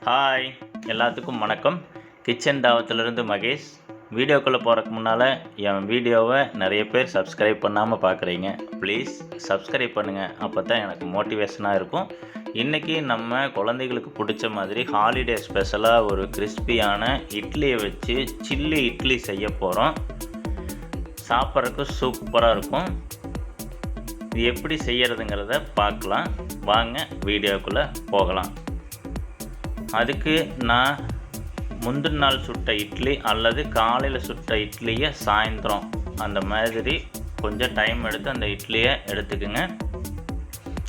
Hi எல்லாத்துக்கும் வணக்கம். Kitchen தாவத்திலிருந்து Mahesh. வீடியோக்குள்ளே போகிறதுக்கு முன்னால் என் வீடியோவை நிறைய பேர் சப்ஸ்கிரைப் பண்ணாமல் பார்க்குறீங்க. ப்ளீஸ் சப்ஸ்கிரைப் பண்ணுங்கள், அப்போ தான் எனக்கு மோட்டிவேஷனாக இருக்கும். இன்றைக்கி நம்ம குழந்தைகளுக்கு பிடிச்ச மாதிரி ஹாலிடே ஸ்பெஷலாக ஒரு கிறிஸ்பியான இட்லியை வச்சு சில்லி இட்லி செய்ய போகிறோம். சாப்பிட்றதுக்கு சூப்பராக இருக்கும். இது எப்படி செய்கிறதுங்கிறத பார்க்கலாம். வாங்க வீடியோக்குள்ளே போகலாம். அதுக்கு நான் முந்தின நாள் சுட்ட இட்லி அல்லது காலையில் சுட்ட இட்லியை சாயந்தரம் அந்த மாதிரி கொஞ்சம் டைம் எடுத்து அந்த இட்லியை எடுத்துக்குங்க.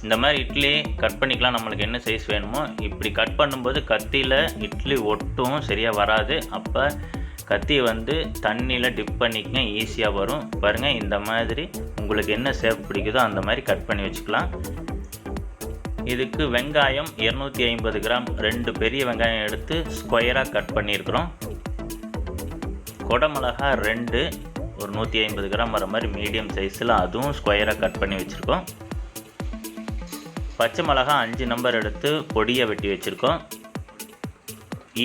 இந்த மாதிரி இட்லி கட் பண்ணிக்கலாம். நம்மளுக்கு என்ன சைஸ் வேணுமோ இப்படி கட் பண்ணும்போது கத்தியில் இட்லி ஒட்டும், சரியாக வராது. அப்போ கத்தியை தண்ணியில் டிப் பண்ணிக்கங்க, ஈஸியாக வரும். பாருங்கள், இந்த மாதிரி உங்களுக்கு என்ன ஷேப் பிடிக்குதோ அந்த மாதிரி கட் பண்ணி வச்சுக்கலாம். இதுக்கு வெங்காயம் 250 கிராம், 2 பெரிய வெங்காயம் எடுத்து ஸ்கொயராக கட் பண்ணியிருக்கிறோம். குடமிளகா 2 ஒரு 150 கிராம் வர மாதிரி மீடியம் சைஸில், அதுவும் ஸ்கொயராக கட் பண்ணி வச்சுருக்கோம். பச்சை மிளகா 5 நம்பர் எடுத்து பொடியை வெட்டி வச்சுருக்கோம்.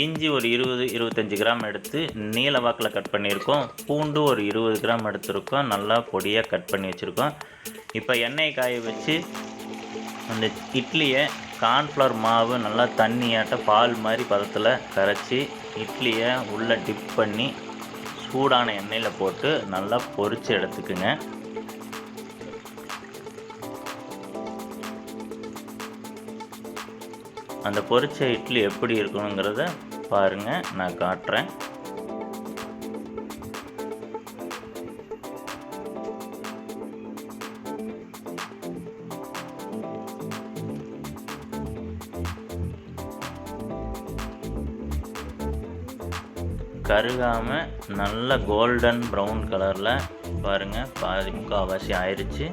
இஞ்சி ஒரு 20-25 கிராம் எடுத்து நீல வாக்கில் கட் பண்ணியிருக்கோம். பூண்டு ஒரு 20 கிராம் எடுத்துருக்கோம், நல்லா பொடியாக கட் பண்ணி வச்சுருக்கோம். இப்போ எண்ணெய் காய வச்சு அந்த இட்லியை கார்ன்ஃப்ளவர் மாவு நல்லா தண்ணியாட்ட பால் மாதிரி பதத்தில் கரைச்சி இட்லியை உள்ளே டிப் பண்ணி சூடான எண்ணெயில் போட்டு நல்லா பொரித்து எடுத்துக்குங்க. அந்த பொரிச்ச இட்லி எப்படி இருக்கணுங்கிறத பாருங்கள், நான் காட்டுறேன். கருகாமல் நல்ல கோல்டன் ப்ரௌன் கலரில் பாருங்கள், பாதி முக்கால்வாசி ஆயிடுச்சு.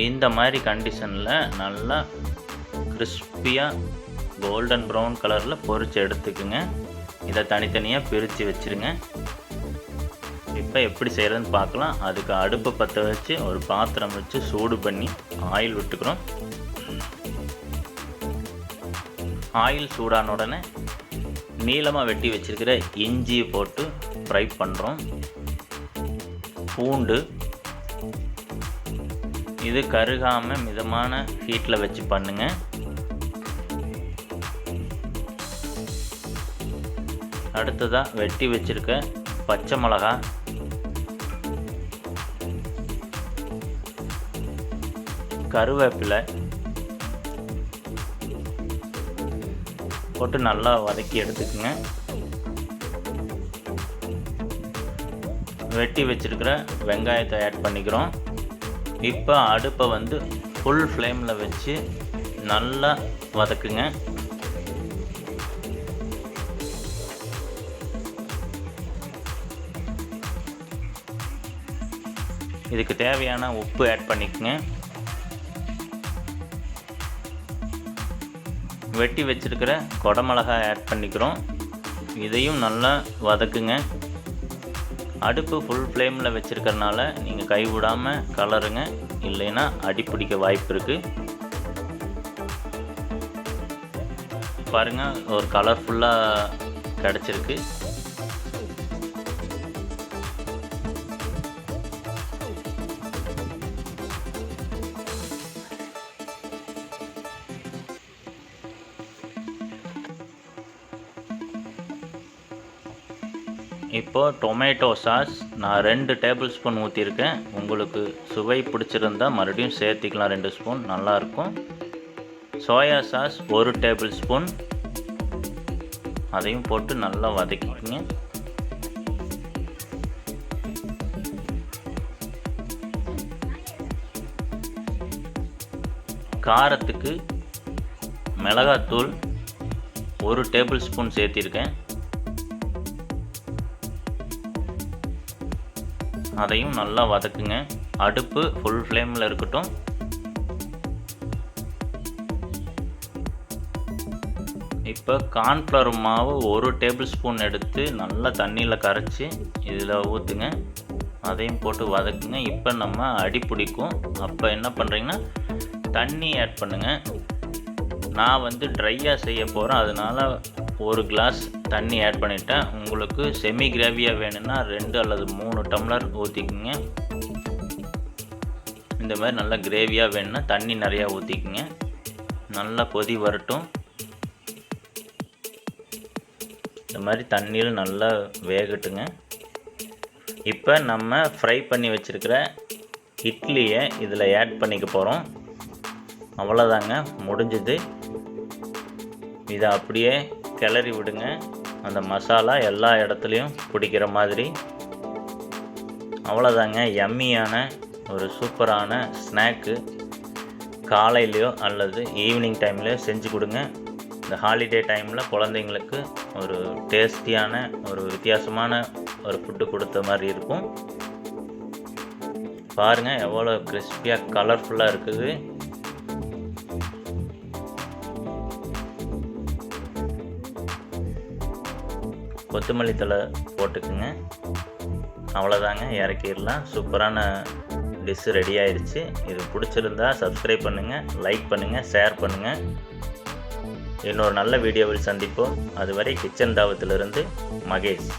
இந்த மாதிரி கண்டிஷனில் நல்லா கிறிஸ்பியாக கோல்டன் ப்ரௌன் கலரில் பொரித்து எடுத்துக்குங்க. இதை தனித்தனியாக பிரித்து வச்சுருங்க. இப்போ எப்படி செய்கிறதுன்னு பார்க்கலாம். அதுக்கு அடுப்பை பற்ற வச்சு ஒரு பாத்திரம் வச்சு சூடு பண்ணி ஆயில் விட்டுக்கிறோம். ஆயில் சூடான உடனே நீளமாக வெட்டி வச்சுருக்கிற இஞ்சியை போட்டு ஃப்ரை பண்ணுறோம். பூண்டு இது கருகாமல் மிதமான ஹீட்டில் வச்சு பண்ணுங்க. அடுத்ததாக வெட்டி வச்சுருக்க பச்சை மிளகா, கருவேப்பிலை போட்டு நல்லா வதக்கி எடுத்துக்குங்க. வெட்டி வச்சுருக்கிற வெங்காயத்தை ஆட் பண்ணிக்கிறோம். இப்போ அடுப்பை ஃபுல் ஃப்ளேமில் வச்சு நல்லா வதக்குங்க. இதுக்கு தேவையான உப்பு ஆட் பண்ணிக்கங்க. வெட்டி வச்சுருக்கிற குடமிளகாய் ஆட் பண்ணிக்கிறோம். இதையும் நல்லா வதக்குங்க. அடுப்பு ஃபுல் ஃப்ளேமில் வச்சுருக்கறனால நீங்கள் கைவிடாமல் கலருங்க, இல்லைன்னா அடிப்பிடிக்க வாய்ப்பு இருக்குது. பாருங்கள், ஒரு கலர்ஃபுல்லாக கிடச்சிருக்கு. இப்போது டொமேட்டோ சாஸ் நான் 2 டேபிள் ஸ்பூன் ஊற்றிருக்கேன். உங்களுக்கு சுவை பிடிச்சிருந்தால் மறுபடியும் சேர்த்திக்கலாம், 2 ஸ்பூன் நல்லாயிருக்கும். சோயா சாஸ் 1 டேபிள் ஸ்பூன், அதையும் போட்டு நல்லா வதக்கிக்கங்க. காரத்துக்கு மிளகாத்தூள் 1 டேபிள் ஸ்பூன் சேர்த்திருக்கேன். அதையும் நல்லா வதக்குங்க. அடுப்பு ஃபுல் ஃப்ளேமில் இருக்கட்டும். இப்போ கார்ன்ஃப்ளவர் மாவு 1 டேபிள் ஸ்பூன் எடுத்து நல்லா தண்ணியில் கரைச்சி இதில் ஊற்றுங்க. அதையும் போட்டு வதக்குங்க. இப்போ நம்ம அடி பிடிக்கும். அப்போ என்ன பண்ணுறீங்கன்னா தண்ணி ஆட் பண்ணுங்கள். நான் வந்து ட்ரையாக செய்ய போகிறேன், அதனால் 1 கிளாஸ் தண்ணி ஆட் பண்ணிட்டேன். உங்களுக்கு செமி கிரேவியாக வேணும்னா 2 அல்லது 3 டம்ளர் ஊற்றிக்குங்க. இந்த மாதிரி நல்லா கிரேவியாக வேணும்னா தண்ணி நிறையா ஊற்றிக்குங்க. நல்லா கொதி வரட்டும். இந்த மாதிரி தண்ணியில் நல்லா வேகட்டுங்க. இப்போ நம்ம ஃப்ரை பண்ணி வச்சுருக்கிற இட்லியை இதில் ஆட் பண்ணிக்க போகிறோம். அவ்வளோதாங்க, முடிஞ்சுது. இதை அப்படியே கிளறி விடுங்க, அந்த மசாலா எல்லா இடத்துலையும் பிடிக்கிற மாதிரி. அவ்வளோதாங்க, யம்மியான ஒரு சூப்பரான ஸ்நாக்கு காலையிலையோ அல்லது ஈவினிங் டைம்லையோ செஞ்சு கொடுங்க. இந்த ஹாலிடே டைமில் குழந்தைங்களுக்கு ஒரு டேஸ்டியான ஒரு வித்தியாசமான ஒரு ஃபுட்டு கொடுத்த மாதிரி இருக்கும். பாருங்கள் எவ்வளோ கிறிஸ்பியாக கலர்ஃபுல்லாக இருக்குது. கொத்தமல்லி தழை போட்டுக்குங்க. அவ்வளோதாங்க, இறக்கிடலாம். சூப்பரான டிஷ்ஷு ரெடி ஆயிடுச்சு. இது பிடிச்சிருந்தா சப்ஸ்கிரைப் பண்ணுங்கள், லைக் பண்ணுங்கள், ஷேர் பண்ணுங்கள். இன்னொரு நல்ல வீடியோவில் சந்திப்போம். அதுவரை கிச்சன் தாவத்திலிருந்து மகேஷ்.